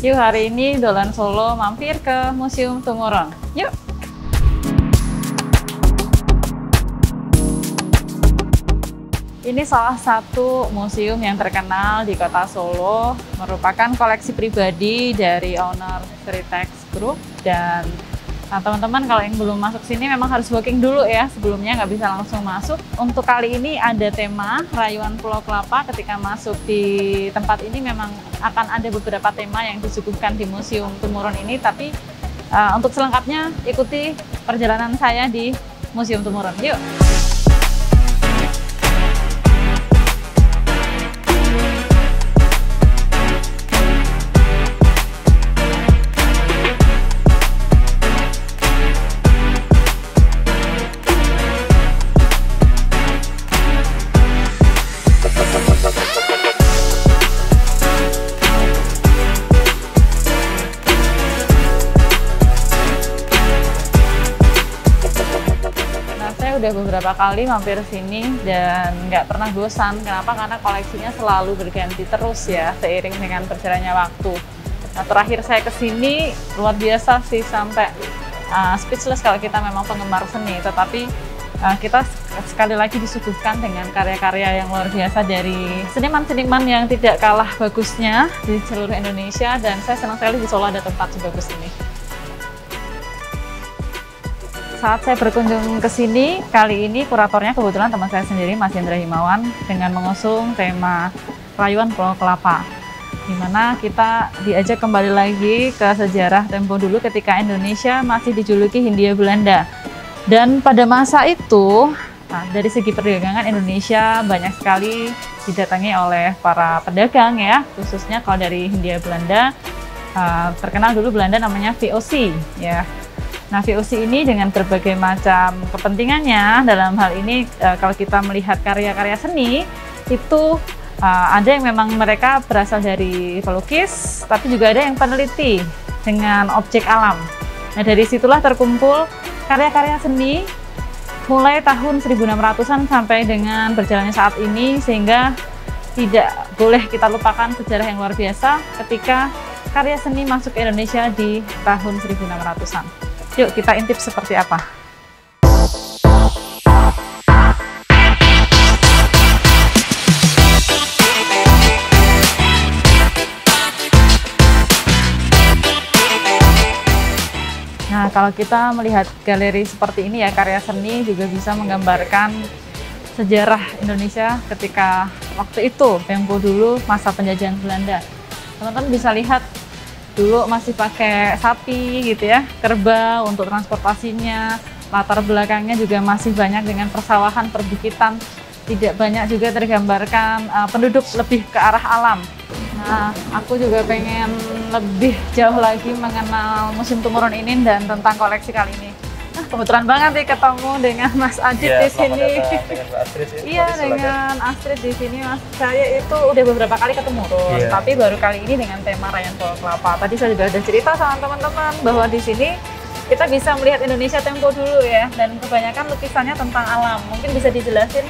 Yuk hari ini Dolan Solo mampir ke Museum Tumurun. Yuk! Ini salah satu museum yang terkenal di kota Solo, merupakan koleksi pribadi dari owner Sritex Group. Dan teman-teman kalau yang belum masuk sini memang harus booking dulu ya, sebelumnya nggak bisa langsung masuk. Untuk kali ini ada tema Rayuan Pulau Kelapa. Ketika masuk di tempat ini memang akan ada beberapa tema yang disuguhkan di Museum Tumurun ini, tapi untuk selengkapnya ikuti perjalanan saya di Museum Tumurun. Yuk! Udah beberapa kali mampir sini dan nggak pernah bosan. Kenapa? Karena koleksinya selalu berganti terus ya, seiring dengan berjalannya waktu. Nah, terakhir saya kesini luar biasa sih, sampai speechless kalau kita memang penggemar seni. Tetapi kita sekali lagi disuguhkan dengan karya-karya yang luar biasa dari seniman-seniman yang tidak kalah bagusnya di seluruh Indonesia. Dan saya senang sekali di Solo ada tempat sebagus ini. Saat saya berkunjung ke sini, kali ini kuratornya kebetulan teman saya sendiri, Mas Hendra Himawan, dengan mengusung tema Rayuan Pulau Kelapa, di mana kita diajak kembali lagi ke sejarah tempo dulu ketika Indonesia masih dijuluki Hindia Belanda. Dan pada masa itu, dari segi perdagangan Indonesia banyak sekali didatangi oleh para pedagang ya, khususnya kalau dari Hindia Belanda, terkenal dulu Belanda namanya VOC ya. Nah, VOC ini dengan berbagai macam kepentingannya, dalam hal ini kalau kita melihat karya-karya seni, itu ada yang memang mereka berasal dari pelukis, tapi juga ada yang peneliti dengan objek alam. Nah, dari situlah terkumpul karya-karya seni mulai tahun 1600-an sampai dengan berjalannya saat ini, sehingga tidak boleh kita lupakan sejarah yang luar biasa ketika karya seni masuk ke Indonesia di tahun 1600-an. Yuk kita intip seperti apa. Nah, kalau kita melihat galeri seperti ini ya, karya seni juga bisa menggambarkan sejarah Indonesia ketika waktu itu, tempo dulu masa penjajahan Belanda. Teman-teman bisa lihat dulu masih pakai sapi gitu ya, kerbau untuk transportasinya. Latar belakangnya juga masih banyak dengan persawahan, perbukitan. Tidak banyak juga tergambarkan penduduk lebih ke arah alam. Nah, aku juga pengen lebih jauh lagi mengenal Museum Tumurun ini dan tentang koleksi kali ini. Nah, kebetulan banget nih ketemu dengan Mas Adit di sini. Dengan Mbak Astrid ya. Iya, dengan Astrid di sini, Mas. Saya itu udah beberapa kali ketemu terus, tapi baru kali ini dengan tema Rayuan Pulau Kelapa. Tadi saya juga udah cerita sama teman-teman bahwa di sini kita bisa melihat Indonesia tempo dulu ya, dan kebanyakan lukisannya tentang alam. Mungkin bisa dijelasin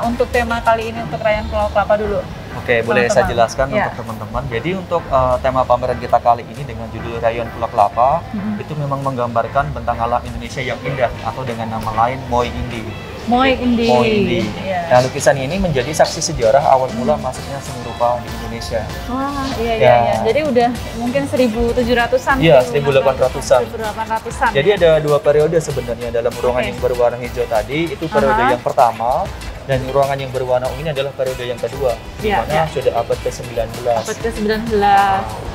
untuk tema kali ini untuk Rayuan Pulau Kelapa dulu. Oke, boleh saya jelaskan untuk teman-teman. Jadi untuk tema pameran kita kali ini dengan judul Rayuan Pulau Kelapa, itu memang menggambarkan bentang alam Indonesia yang indah, atau dengan nama lain Moi Indi. Moi Indi. Moi Indi. Nah, lukisan ini menjadi saksi sejarah awal mula masuknya seni rupa di Indonesia. Wah, iya. Jadi udah mungkin 1700-an. Iya, 1800-an. 1800-an. Jadi ada dua periode sebenarnya dalam ruangan yang berwarna hijau tadi, itu periode yang pertama. Dan ruangan yang berwarna ungu ini adalah periode yang kedua, di mana sudah abad ke-19. Abad ke-19.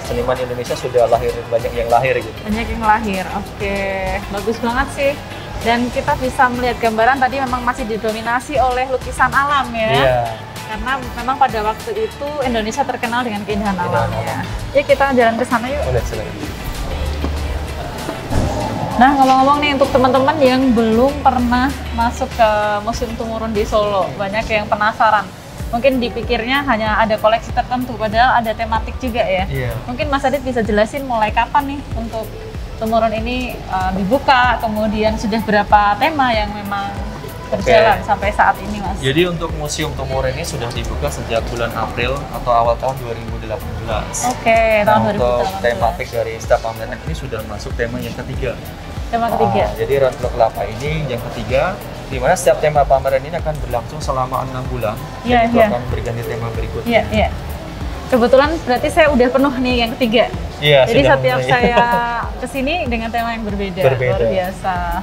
Seniman Indonesia sudah lahir, banyak yang lahir gitu. Banyak yang lahir, oke. Bagus banget sih. Dan kita bisa melihat gambaran tadi memang masih didominasi oleh lukisan alam ya. Iya. Karena memang pada waktu itu Indonesia terkenal dengan keindahan alamnya. Ya, kita jalan ke sana yuk. Boleh, silakan. Nah, ngomong-ngomong nih, untuk teman-teman yang belum pernah masuk ke Museum Tumurun di Solo, banyak yang penasaran. Mungkin dipikirnya hanya ada koleksi tertentu, padahal ada tematik juga ya. Iya. Mungkin Mas Adit bisa jelasin mulai kapan nih untuk Tumurun ini dibuka, kemudian sudah berapa tema yang memang berjalan sampai saat ini, Mas? Jadi untuk Museum Tumurun ini sudah dibuka sejak bulan April atau awal tahun 2018. Tahun 2018. Untuk tematik dari setiap pameran ini sudah masuk tema yang ketiga. Tema ketiga. Jadi Rayuan Pulau Kelapa ini yang ketiga, di mana setiap tema pameran ini akan berlangsung selama 6 bulan. Jadi itu akan berganti tema berikutnya. Kebetulan berarti saya udah penuh nih yang ketiga. Jadi setiap saya kesini dengan tema yang berbeda. Luar biasa.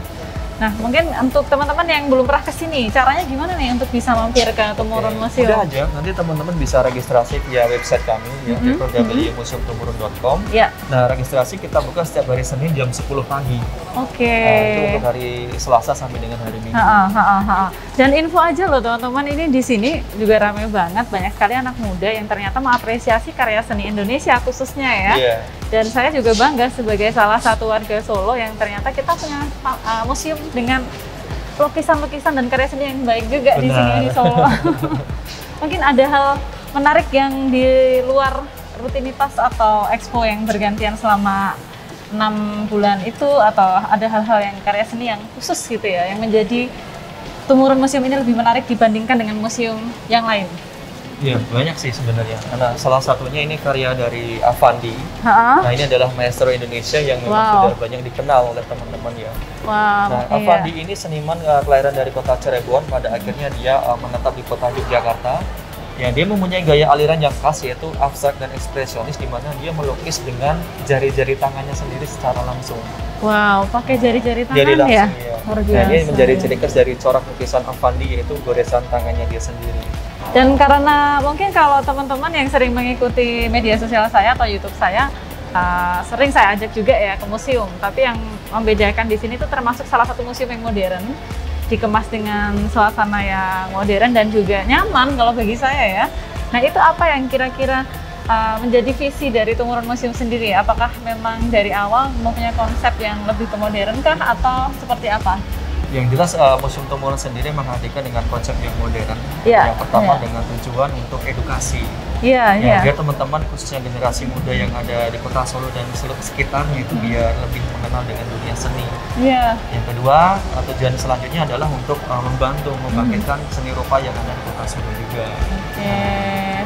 Nah, mungkin untuk teman-teman yang belum pernah kesini, caranya gimana nih untuk bisa mampir ke Tumurun Museum? Udah aja, nanti teman-teman bisa registrasi via website kami ya, www.museumtumurun.com. Nah, registrasi kita buka setiap hari Senin jam 10 pagi. Itu untuk hari Selasa sampai dengan hari Minggu. Dan info aja loh teman-teman, ini di sini juga ramai banget, banyak sekali anak muda yang ternyata mengapresiasi karya seni Indonesia khususnya ya. Dan saya juga bangga sebagai salah satu warga Solo yang ternyata kita punya museum dengan lukisan-lukisan dan karya seni yang baik juga di sini di Solo. Mungkin ada hal menarik yang di luar rutinitas atau expo yang bergantian selama 6 bulan itu, atau ada hal-hal yang karya seni yang khusus gitu ya, yang menjadi Tumurun Museum ini lebih menarik dibandingkan dengan museum yang lain? Iya, banyak sih sebenarnya. Karena salah satunya ini karya dari Avandi. Nah, ini adalah maestro Indonesia yang memang sudah banyak dikenal oleh teman-teman ya. Nah, Avandi ini seniman kelahiran dari kota Cirebon, pada akhirnya dia menetap di kota Yogyakarta. Ya, dia mempunyai gaya aliran yang khas, yaitu abstrak dan ekspresionis, di mana dia melukis dengan jari-jari tangannya sendiri secara langsung. Pakai jari-jari tangan ya? Luar biasa. Nah, ini menjadi ciri khas dari corak lukisan Avandi, yaitu goresan tangannya dia sendiri. Dan karena mungkin kalau teman-teman yang sering mengikuti media sosial saya atau YouTube saya, sering saya ajak juga ya ke museum. Tapi yang membedakan di sini itu termasuk salah satu museum yang modern, dikemas dengan suasana yang modern dan juga nyaman kalau bagi saya ya. Nah, itu apa yang kira-kira menjadi visi dari Tumurun Museum sendiri? Apakah memang dari awal mempunyai konsep yang lebih ke modern kah atau seperti apa? Yang jelas Museum Tumurun sendiri menghadirkan dengan konsep yang modern. Yang pertama dengan tujuan untuk edukasi. Biar teman-teman khususnya generasi muda yang ada di kota Solo dan seluruh sekitarnya itu biar lebih mengenal dengan dunia seni. Yang kedua, tujuan selanjutnya adalah untuk membantu membangkitkan seni rupa yang ada di kota Solo juga.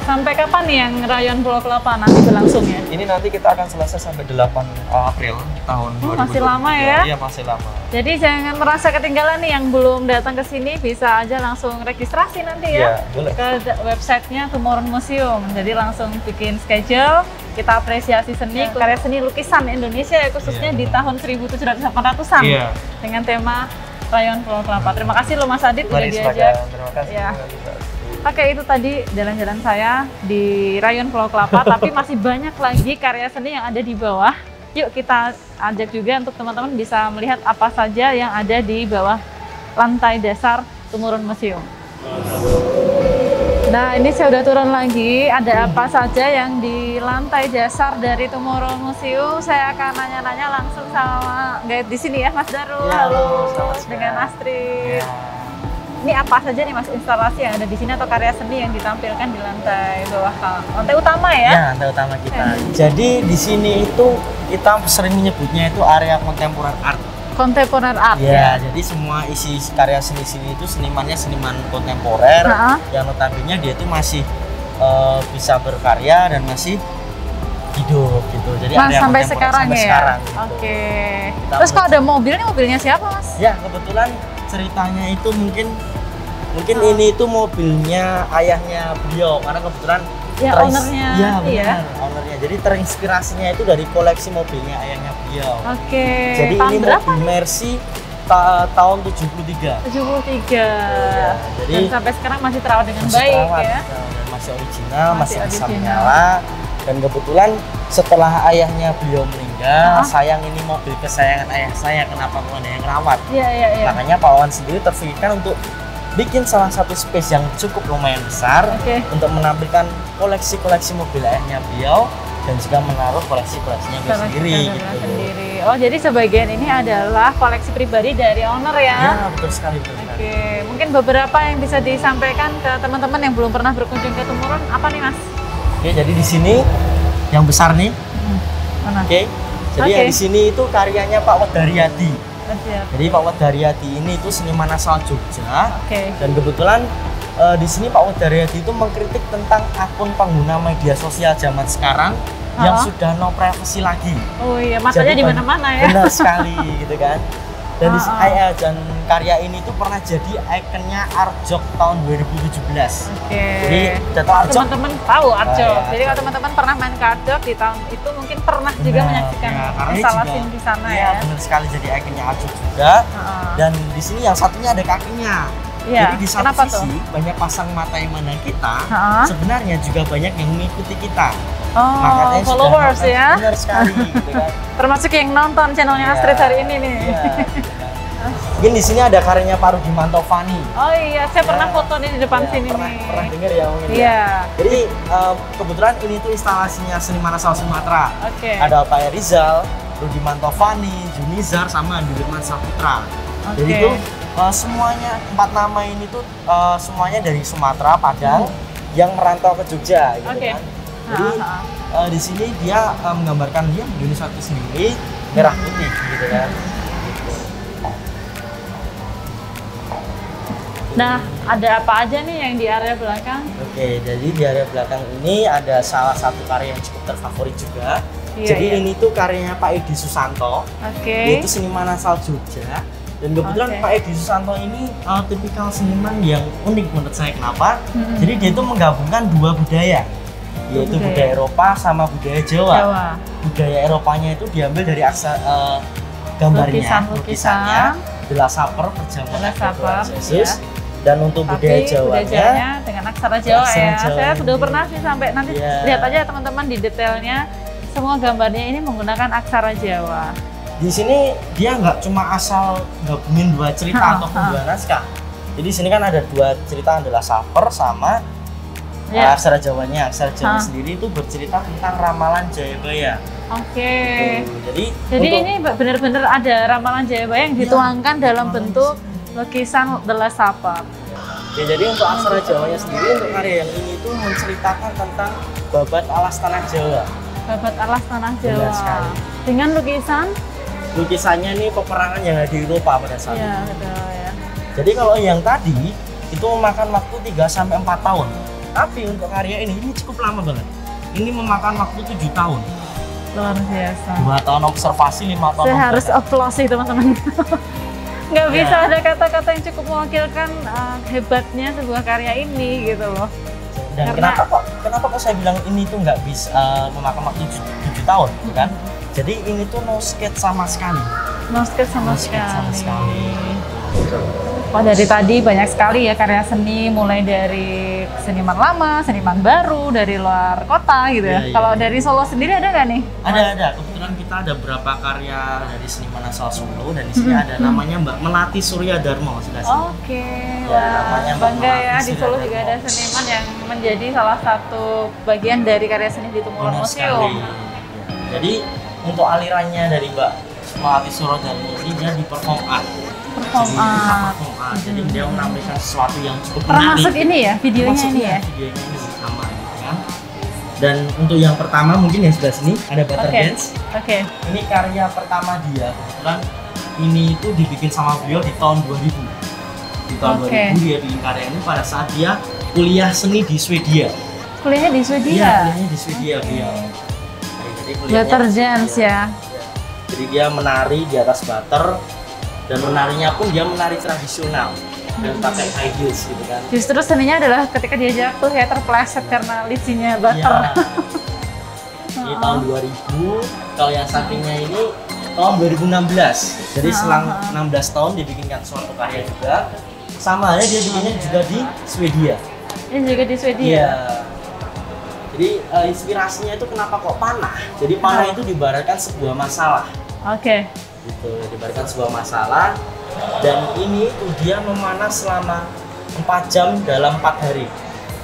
Sampai kapan nih yang Rayuan Pulau Kelapa nanti berlangsungnya? Ini nanti kita akan selesai sampai 8 April tahun 2023. Masih lama ya? Iya, masih lama. Jadi jangan merasa ketinggalan nih, yang belum datang ke sini bisa aja langsung registrasi nanti ya, boleh. Ke websitenya Tumurun Museum. Jadi langsung bikin schedule, kita apresiasi seni, karya seni lukisan Indonesia ya, khususnya di tahun 1700-an dengan tema Rayuan Pulau Kelapa. Terima kasih loh Mas Adit udah diajak. Terima kasih. Oke, itu tadi jalan-jalan saya di Rayuan Pulau Kelapa, tapi masih banyak lagi karya seni yang ada di bawah. Yuk kita ajak juga untuk teman-teman bisa melihat apa saja yang ada di bawah lantai dasar Tumurun Museum. Nah, ini saya udah turun lagi, ada apa saja yang di lantai dasar dari Tumurun Museum. Saya akan nanya-nanya langsung sama guide di sini ya, Mas Darul. Halo, dengan Astrid. Ini apa saja nih Mas instalasi yang ada di sini atau karya seni yang ditampilkan di lantai bawah, lantai utama ya? Lantai utama kita. Jadi di sini itu kita sering menyebutnya itu area contemporary art. Contemporary art ya? Jadi semua isi karya seni sini itu senimannya seniman kontemporer yang notabene dia itu masih bisa berkarya dan masih hidup gitu. Jadi area sampai sekarang ya? Sekarang, gitu. Terus kalau ada mobil, ini mobilnya siapa Mas? Ya, kebetulan ceritanya itu mungkin ini itu mobilnya ayahnya beliau, karena kebetulan ownernya. Ownernya. Jadi terinspirasinya itu dari koleksi mobilnya ayahnya beliau. Jadi tahun ini berapa? mobil Mercy tahun 73. Jadi dan sampai sekarang masih terawat dengan baik ya. Dan masih original, masih bisa menyala. Dan kebetulan setelah ayahnya beliau meninggal, sayang ini mobil kesayangan ayah saya, kenapa bukan yang rawat? Makanya Pak Wawan sendiri terpikirkan untuk bikin salah satu space yang cukup lumayan besar untuk menampilkan koleksi-koleksi mobil ayahnya beliau dan juga menaruh koleksi-koleksinya beliau sendiri. Oh, jadi sebagian ini adalah koleksi pribadi dari owner ya? Ya, betul sekali. Mungkin beberapa yang bisa disampaikan ke teman-teman yang belum pernah berkunjung ke Tumurun, apa nih Mas? Jadi di sini yang besar nih. Jadi yang di sini itu karyanya Pak Wedaryadi. Jadi Pak Wedaryadi ini itu seniman asal Jogja. Dan kebetulan di sini Pak Wedaryadi itu mengkritik tentang akun pengguna media sosial zaman sekarang yang sudah no privacy lagi. Oh iya, makanya di mana-mana ya. Benar sekali gitu kan. Dan dan karya ini tuh pernah jadi ikonnya Arjok tahun 2017. Jadi teman-teman tahu Arjok. Jadi kalau teman-teman pernah main ke Arjok di tahun itu mungkin pernah juga menyaksikan instalasi di sana ya. Benar sekali, jadi ikonnya Arjok juga. Dan di sini yang satunya ada kakinya. Jadi di satu sisi banyak pasang mata yang mana kita, sebenarnya juga banyak yang mengikuti kita. Makanya followers ya. Benar sekali gitu kan. Termasuk yang nonton channelnya Astrid hari ini nih. Mungkin di sini ada karyanya Pak Rudi Mantovani. Oh iya, saya pernah foto nih di depan sini nih. Pernah dengar ya mungkin. Iya. Jadi kebetulan ini tuh instalasinya seniman asal Sumatera. Ada Pak Rizal, Rudi Mantovani, Junizar, sama Dirman Saputra. Jadi itu semuanya 4 nama ini tuh semuanya dari Sumatera, Padang, yang merantau ke Jogja gitu kan. Jadi di sini dia menggambarkan dia Indonesia itu sendiri merah putih gitu kan. Nah, ada apa aja nih yang di area belakang? Jadi di area belakang ini ada salah satu karya yang cukup terfavorit juga. Jadi ini tuh karyanya Pak Edi Susanto. Yaitu seniman asal Jogja. Dan kebetulan Pak Edi Susanto ini tipikal seniman yang unik menurut saya. Kenapa? Jadi dia itu menggabungkan dua budaya, yaitu budaya Eropa sama budaya Jawa. Budaya Eropanya itu diambil dari gambarnya, lukisannya, Bela Saper, perjamuan Yesus. Dan untuk budaya Jawanya dengan aksara Jawa ya. Saya sudah pernah sih sampai nanti lihat aja teman-teman di detailnya. Semua gambarnya ini menggunakan aksara Jawa. Di sini dia nggak cuma asal gabungin dua cerita ataupun dua naskah. Jadi di sini kan ada dua cerita, adalah Saper sama aksara Jawanya. Aksara Jawa sendiri itu bercerita tentang ramalan Jayabaya. Jadi ini benar-benar ada ramalan Jayabaya yang dituangkan dalam bentuk lukisan The Last Supper. Jadi untuk aksara Jawanya sendiri, untuk karya yang ini itu menceritakan tentang babat alas tanah Jawa. Babat alas tanah Jawa. Dengan lukisannya nih peperangan yang ada di Eropa pada saat itu. Jadi kalau yang tadi itu memakan waktu 3-4 tahun. Tapi untuk karya ini cukup lama banget. Ini memakan waktu 7 tahun. Luar biasa. 2 tahun observasi, 5 tahun. Saya harus applause sih teman-teman. Nggak bisa ada kata-kata yang cukup mewakilkan hebatnya sebuah karya ini gitu loh. Dan kenapa kok saya bilang ini tuh nggak bisa memakan waktu 7 tahun gitu kan? Jadi ini tuh no sketch sama sekali. No sketch sama sekali. Wah, dari tadi banyak sekali ya karya seni, mulai dari seniman lama, seniman baru, dari luar kota gitu ya. Kalau dari Solo sendiri ada nggak nih? Ada. Kebetulan kita ada beberapa karya dari seniman asal Solo, dan di sini ada namanya Mbak Melati Surya Darmo. Namanya bangga ya, di Solo juga ada seniman yang menjadi salah satu bagian dari karya seni di Tumulon Museum. Jadi untuk alirannya dari Mbak Melati Surya Darmo ini dia di perform art. Jadi dia menampilkan sesuatu yang cukup menarik. Termasuk ini ya, videonya ini ya? Videonya ini sama gitu kan. Dan untuk yang pertama mungkin yang sebelah sini ada Butter Dance. Ini karya pertama dia. Kebetulan ini itu dibikin sama beliau di tahun 2000. Di tahun 2000 dia bikin karya ini pada saat dia kuliah seni di Swedia. Kuliahnya di Swedia? Iya, kuliahnya di Swedia beliau. Butter Dance ya? Jadi dia menari di atas butter. Dan menarinya pun dia menari tradisional dan pakai high heels gitu kan. Justru seninya adalah ketika dia jatuh ya terpleset karena licinnya butter. Di tahun 2000, kalau yang sampingnya ini tahun 2016. Jadi selang 16 tahun dia bikinkan suatu karya juga. Sama aja dia bikinnya juga di Swedia. Ini juga di Swedia? Iya. Jadi inspirasinya itu kenapa kok panah? Jadi panah itu diibaratkan sebuah masalah. Gitu, dibagikan sebuah masalah, dan ini tuh dia memanah selama 4 jam dalam 4 hari.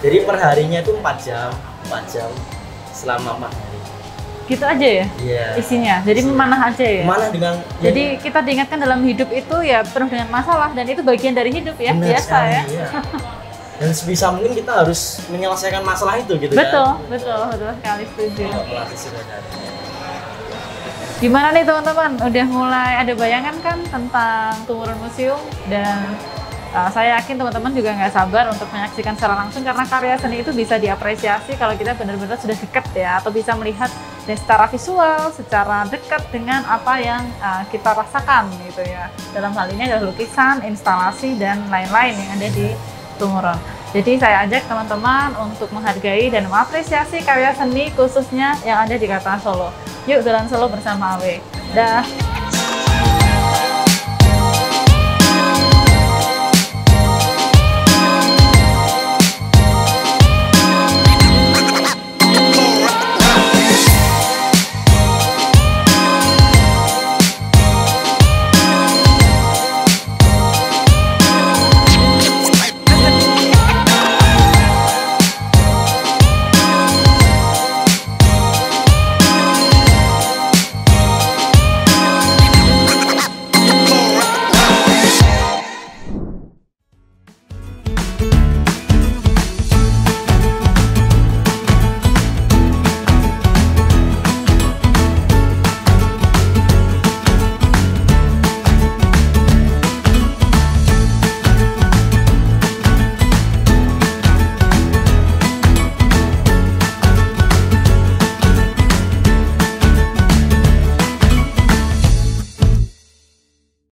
Jadi per harinya itu 4 jam selama 4 hari. Gitu aja ya? Isinya. Jadi memanah aja ya? Memanah dengan. Jadi kita diingatkan dalam hidup itu ya penuh dengan masalah, dan itu bagian dari hidup ya. Biasa sekali, ya. Dan sebisa mungkin kita harus menyelesaikan masalah itu gitu betul, kan? Betul sekali, setuju. Gimana nih teman-teman? Udah mulai ada bayangan kan tentang Tumurun Museum, dan saya yakin teman-teman juga nggak sabar untuk menyaksikan secara langsung, karena karya seni itu bisa diapresiasi kalau kita benar-benar sudah dekat ya, atau bisa melihat secara visual, secara dekat dengan apa yang kita rasakan gitu ya. Dalam hal ini adalah lukisan, instalasi, dan lain-lain yang ada di Tumurun. Jadi saya ajak teman-teman untuk menghargai dan mengapresiasi karya seni khususnya yang ada di Kota Solo. Yuk jalan Solo bersama Awe. Dah.